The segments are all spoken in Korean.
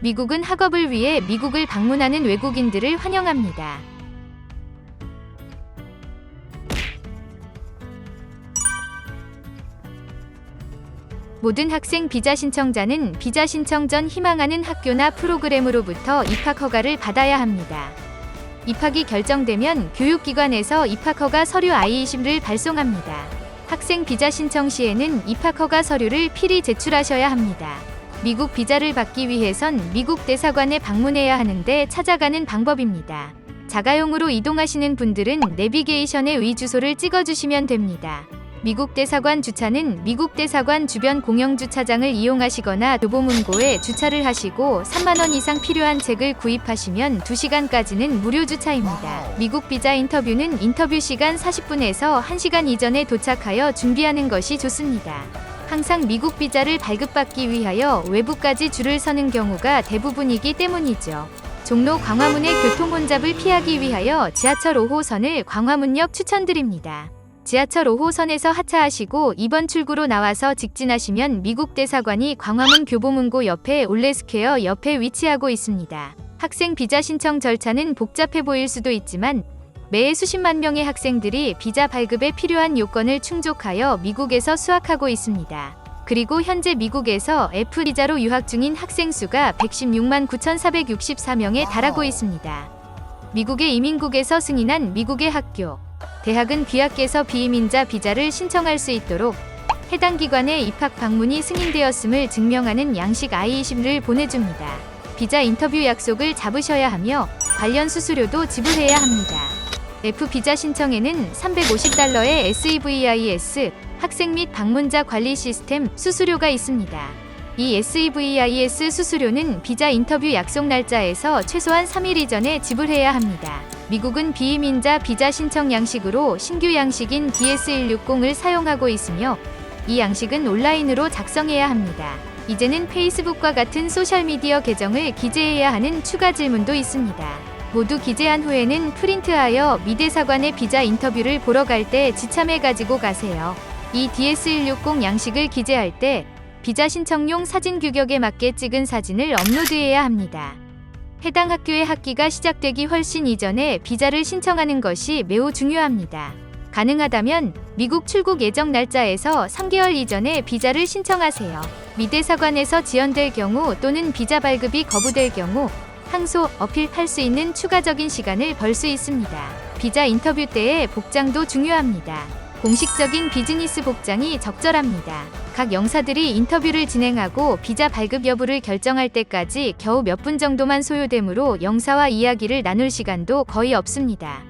미국은 학업을 위해 미국을 방문하는 외국인들을 환영합니다. 모든 학생 비자 신청자는 비자 신청 전 희망하는 학교나 프로그램으로부터 입학 허가를 받아야 합니다. 입학이 결정되면 교육기관에서 입학허가 서류 I-20를 발송합니다. 학생 비자 신청 시에는 입학허가 서류를 필히 제출하셔야 합니다. 미국 비자를 받기 위해선 미국 대사관에 방문해야 하는데 찾아가는 방법입니다. 자가용으로 이동하시는 분들은 내비게이션에 위 주소를 찍어주시면 됩니다. 미국 대사관 주차는 미국 대사관 주변 공영주차장을 이용하시거나 교보문고에 주차를 하시고 3만원 이상 필요한 책을 구입하시면 2시간까지는 무료 주차입니다. 미국 비자 인터뷰는 인터뷰 시간 40분에서 1시간 이전에 도착하여 준비하는 것이 좋습니다. 항상 미국 비자를 발급받기 위하여 외부까지 줄을 서는 경우가 대부분이기 때문이죠. 종로 광화문의 교통혼잡을 피하기 위하여 지하철 5호선을 광화문역 추천드립니다. 지하철 5호선에서 하차하시고 2번 출구로 나와서 직진하시면 미국 대사관이 광화문 교보문고 옆에 올레스퀘어 옆에 위치하고 있습니다. 학생 비자 신청 절차는 복잡해 보일 수도 있지만 매해 수십만 명의 학생들이 비자 발급에 필요한 요건을 충족하여 미국에서 수학하고 있습니다. 그리고 현재 미국에서 F비자로 유학 중인 학생 수가 116만 9,464명에 달하고 있습니다. 미국의 이민국에서 승인한 미국의 학교, 대학은 귀하께서 비이민자 비자를 신청할 수 있도록 해당 기관에 입학 방문이 승인되었음을 증명하는 양식 I-20를 보내줍니다. 비자 인터뷰 약속을 잡으셔야 하며 관련 수수료도 지불해야 합니다. F비자 신청에는 $350의 SEVIS 학생 및 방문자 관리 시스템 수수료가 있습니다. 이 SEVIS 수수료는 비자 인터뷰 약속 날짜에서 최소한 3일 이전에 지불해야 합니다. 미국은 비이민자 비자 신청 양식으로 신규 양식인 DS160을 사용하고 있으며 이 양식은 온라인으로 작성해야 합니다. 이제는 페이스북과 같은 소셜미디어 계정을 기재해야 하는 추가 질문도 있습니다. 모두 기재한 후에는 프린트하여 미 대사관의 비자 인터뷰를 보러 갈 때 지참해 가지고 가세요. 이 DS160 양식을 기재할 때 비자 신청용 사진 규격에 맞게 찍은 사진을 업로드해야 합니다. 해당 학교의 학기가 시작되기 훨씬 이전에 비자를 신청하는 것이 매우 중요합니다. 가능하다면 미국 출국 예정 날짜에서 3개월 이전에 비자를 신청하세요. 미 대사관에서 지연될 경우 또는 비자 발급이 거부될 경우 항소, 어필할 수 있는 추가적인 시간을 벌 수 있습니다. 비자 인터뷰 때의 복장도 중요합니다. 공식적인 비즈니스 복장이 적절합니다. 각 영사들이 인터뷰를 진행하고 비자 발급 여부를 결정할 때까지 겨우 몇 분 정도만 소요되므로 영사와 이야기를 나눌 시간도 거의 없습니다.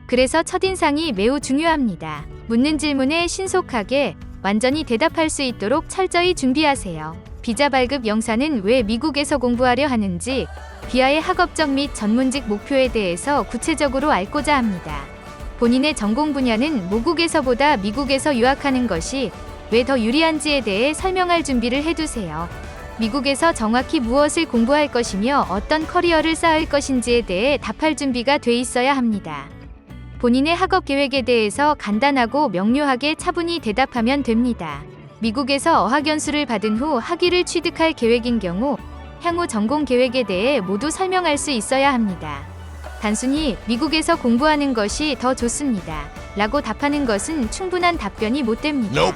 그래서 첫인상이 매우 중요합니다. 묻는 질문에 신속하게 완전히 대답할 수 있도록 철저히 준비하세요. 비자 발급 영사는 왜 미국에서 공부하려 하는지, 비하의 학업적 및 전문직 목표에 대해서 구체적으로 알고자 합니다. 본인의 전공 분야는 모국에서보다 미국에서 유학하는 것이 왜 더 유리한지에 대해 설명할 준비를 해두세요. 미국에서 정확히 무엇을 공부할 것이며 어떤 커리어를 쌓을 것인지에 대해 답할 준비가 돼 있어야 합니다. 본인의 학업 계획에 대해서 간단하고 명료하게 차분히 대답하면 됩니다. 미국에서 어학연수를 받은 후 학위를 취득할 계획인 경우 향후 전공 계획에 대해 모두 설명할 수 있어야 합니다. 단순히 미국에서 공부하는 것이 더 좋습니다. 라고 답하는 것은 충분한 답변이 못 됩니다.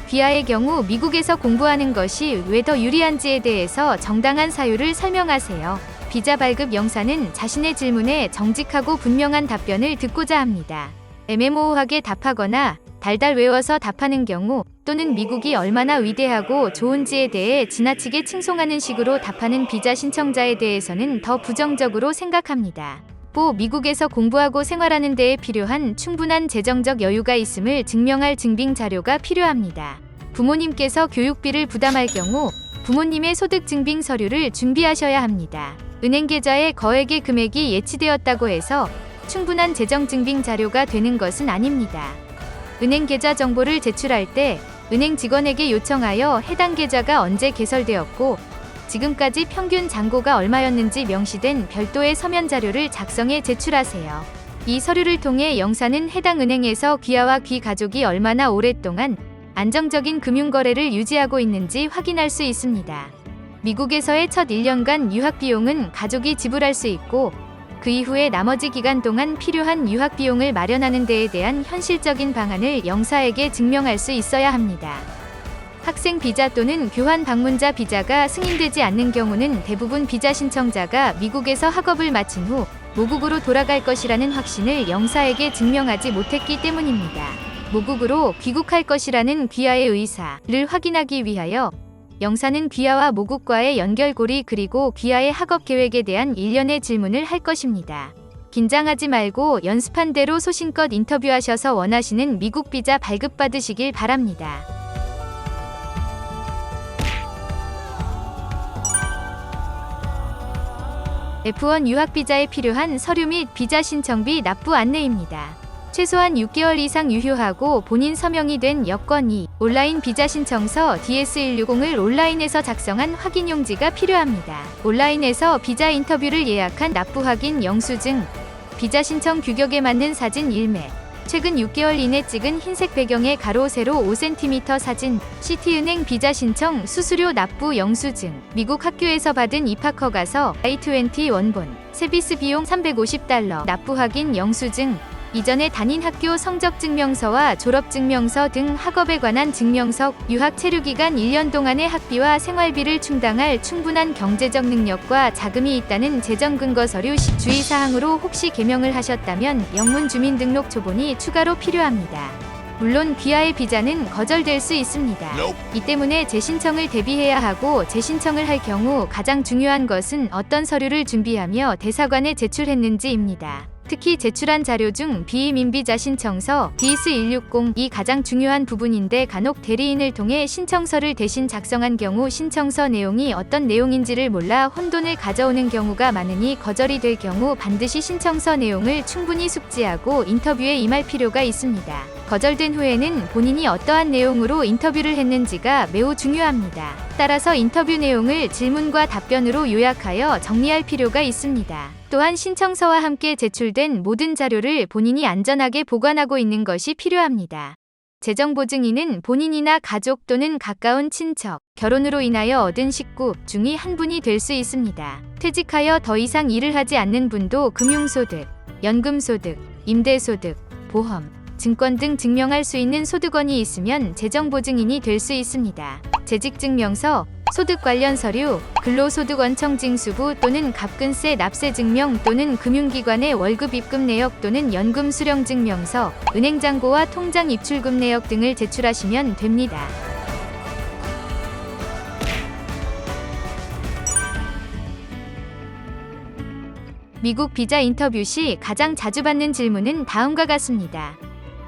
비하의 경우 미국에서 공부하는 것이 왜 더 유리한지에 대해서 정당한 사유를 설명하세요. 비자 발급 영사는 자신의 질문에 정직하고 분명한 답변을 듣고자 합니다. 애매모호하게 답하거나 달달 외워서 답하는 경우 또는 미국이 얼마나 위대하고 좋은지에 대해 지나치게 칭송하는 식으로 답하는 비자 신청자에 대해서는 더 부정적으로 생각합니다. 또 미국에서 공부하고 생활하는 데에 필요한 충분한 재정적 여유가 있음을 증명할 증빙 자료가 필요합니다. 부모님께서 교육비를 부담할 경우 부모님의 소득 증빙 서류를 준비하셔야 합니다. 은행 계좌에 거액의 금액이 예치되었다고 해서 충분한 재정 증빙 자료가 되는 것은 아닙니다. 은행 계좌 정보를 제출할 때 은행 직원에게 요청하여 해당 계좌가 언제 개설되었고 지금까지 평균 잔고가 얼마였는지 명시된 별도의 서면 자료를 작성해 제출하세요. 이 서류를 통해 영사는 해당 은행에서 귀하와 귀 가족이 얼마나 오랫동안 안정적인 금융거래를 유지하고 있는지 확인할 수 있습니다. 미국에서의 첫 1년간 유학 비용은 가족이 지불할 수 있고 그 이후에 나머지 기간 동안 필요한 유학 비용을 마련하는 데에 대한 현실적인 방안을 영사에게 증명할 수 있어야 합니다. 학생 비자 또는 교환 방문자 비자가 승인되지 않는 경우는 대부분 비자 신청자가 미국에서 학업을 마친 후 모국으로 돌아갈 것이라는 확신을 영사에게 증명하지 못했기 때문입니다. 모국으로 귀국할 것이라는 귀하의 의사를 확인하기 위하여 영사는 귀하와 모국과의 연결고리 그리고 귀하의 학업 계획에 대한 일련의 질문을 할 것입니다. 긴장하지 말고 연습한 대로 소신껏 인터뷰하셔서 원하시는 미국 비자 발급받으시길 바랍니다. F1 유학 비자에 필요한 서류 및 비자 신청비 납부 안내입니다. 최소한 6개월 이상 유효하고 본인 서명이 된 여권 2, 온라인 비자 신청서 DS160을 온라인에서 작성한 확인 용지가 필요합니다. 온라인에서 비자 인터뷰를 예약한 납부 확인 영수증, 비자 신청 규격에 맞는 사진 1매, 최근 6개월 이내 찍은 흰색 배경의 가로 세로 5cm 사진, 시티은행 비자 신청 수수료 납부 영수증, 미국 학교에서 받은 입학 허가서 I-20 원본, 세비스 비용 $350 납부 확인 영수증, 이전에 다닌 학교 성적 증명서와 졸업 증명서 등 학업에 관한 증명서, 유학 체류 기간 1년 동안의 학비와 생활비를 충당할 충분한 경제적 능력과 자금이 있다는 재정 근거 서류 시 주의사항으로 혹시 개명을 하셨다면 영문 주민등록 초본이 추가로 필요합니다. 물론 귀하의 비자는 거절될 수 있습니다. 이 때문에 재신청을 대비해야 하고 재신청을 할 경우 가장 중요한 것은 어떤 서류를 준비하며 대사관에 제출했는지입니다. 특히 제출한 자료 중 비민비자 신청서 DS160이 가장 중요한 부분인데 간혹 대리인을 통해 신청서를 대신 작성한 경우 신청서 내용이 어떤 내용인지를 몰라 혼돈을 가져오는 경우가 많으니 거절이 될 경우 반드시 신청서 내용을 충분히 숙지하고 인터뷰에 임할 필요가 있습니다. 거절된 후에는 본인이 어떠한 내용으로 인터뷰를 했는지가 매우 중요합니다. 따라서 인터뷰 내용을 질문과 답변으로 요약하여 정리할 필요가 있습니다. 또한 신청서와 함께 제출된 모든 자료를 본인이 안전하게 보관하고 있는 것이 필요합니다. 재정보증인은 본인이나 가족 또는 가까운 친척, 결혼으로 인하여 얻은 식구 중의 한 분이 될 수 있습니다. 퇴직하여 더 이상 일을 하지 않는 분도 금융소득, 연금소득, 임대소득, 보험, 증권 등 증명할 수 있는 소득원이 있으면 재정보증인이 될 수 있습니다. 재직증명서, 소득 관련 서류, 근로소득원청징수부 또는 갑근세 납세증명 또는 금융기관의 월급 입금 내역 또는 연금 수령증명서, 은행잔고와 통장 입출금 내역 등을 제출하시면 됩니다. 미국 비자 인터뷰 시 가장 자주 받는 질문은 다음과 같습니다.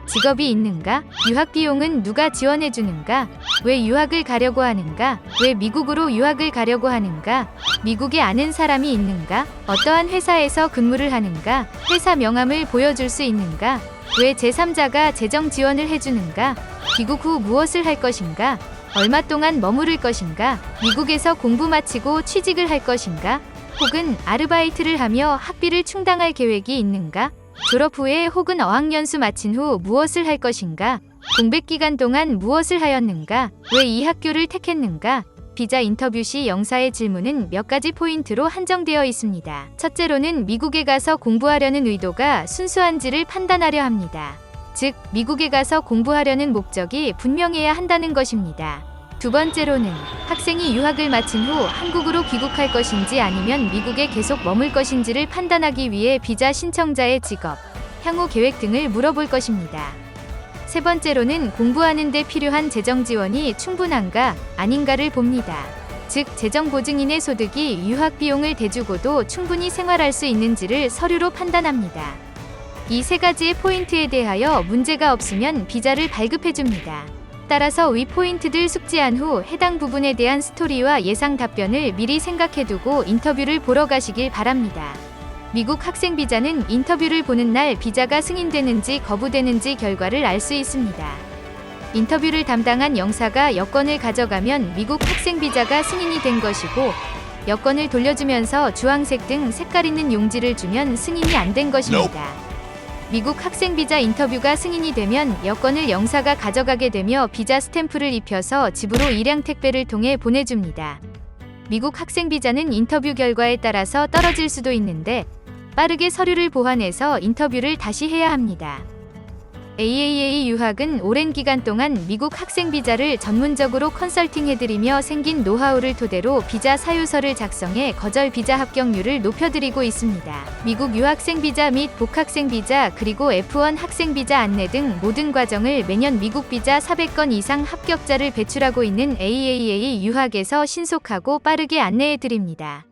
직업이 있는가? 유학 비용은 누가 지원해주는가? 왜 유학을 가려고 하는가? 왜 미국으로 유학을 가려고 하는가? 미국에 아는 사람이 있는가? 어떠한 회사에서 근무를 하는가? 회사 명함을 보여줄 수 있는가? 왜 제3자가 재정 지원을 해주는가? 귀국 후 무엇을 할 것인가? 얼마 동안 머무를 것인가? 미국에서 공부 마치고 취직을 할 것인가? 혹은 아르바이트를 하며 학비를 충당할 계획이 있는가? 졸업 후에 혹은 어학연수 마친 후 무엇을 할 것인가? 공백 기간 동안 무엇을 하였는가? 왜 이 학교를 택했는가? 비자 인터뷰 시 영사의 질문은 몇 가지 포인트로 한정되어 있습니다. 첫째로는 미국에 가서 공부하려는 의도가 순수한지를 판단하려 합니다. 즉, 미국에 가서 공부하려는 목적이 분명해야 한다는 것입니다. 두 번째로는 학생이 유학을 마친 후 한국으로 귀국할 것인지 아니면 미국에 계속 머물 것인지를 판단하기 위해 비자 신청자의 직업, 향후 계획 등을 물어볼 것입니다. 세 번째로는 공부하는 데 필요한 재정 지원이 충분한가, 아닌가를 봅니다. 즉, 재정 보증인의 소득이 유학 비용을 대주고도 충분히 생활할 수 있는지를 서류로 판단합니다. 이 세 가지의 포인트에 대하여 문제가 없으면 비자를 발급해줍니다. 따라서 위 포인트들 숙지한 후 해당 부분에 대한 스토리와 예상 답변을 미리 생각해두고 인터뷰를 보러 가시길 바랍니다. 미국 학생 비자는 인터뷰를 보는 날 비자가 승인되는지 거부되는지 결과를 알 수 있습니다. 인터뷰를 담당한 영사가 여권을 가져가면 미국 학생 비자가 승인이 된 것이고, 여권을 돌려주면서 주황색 등 색깔 있는 용지를 주면 승인이 안 된 것입니다. 미국 학생 비자 인터뷰가 승인이 되면 여권을 영사가 가져가게 되며 비자 스탬프를 입혀서 집으로 일량 택배를 통해 보내줍니다. 미국 학생 비자는 인터뷰 결과에 따라서 떨어질 수도 있는데 빠르게 서류를 보완해서 인터뷰를 다시 해야 합니다. AAA 유학은 오랜 기간 동안 미국 학생 비자를 전문적으로 컨설팅해드리며 생긴 노하우를 토대로 비자 사유서를 작성해 거절 비자 합격률을 높여드리고 있습니다. 미국 유학생 비자 및 복학생 비자 그리고 F1 학생 비자 안내 등 모든 과정을 매년 미국 비자 400건 이상 합격자를 배출하고 있는 AAA 유학에서 신속하고 빠르게 안내해드립니다.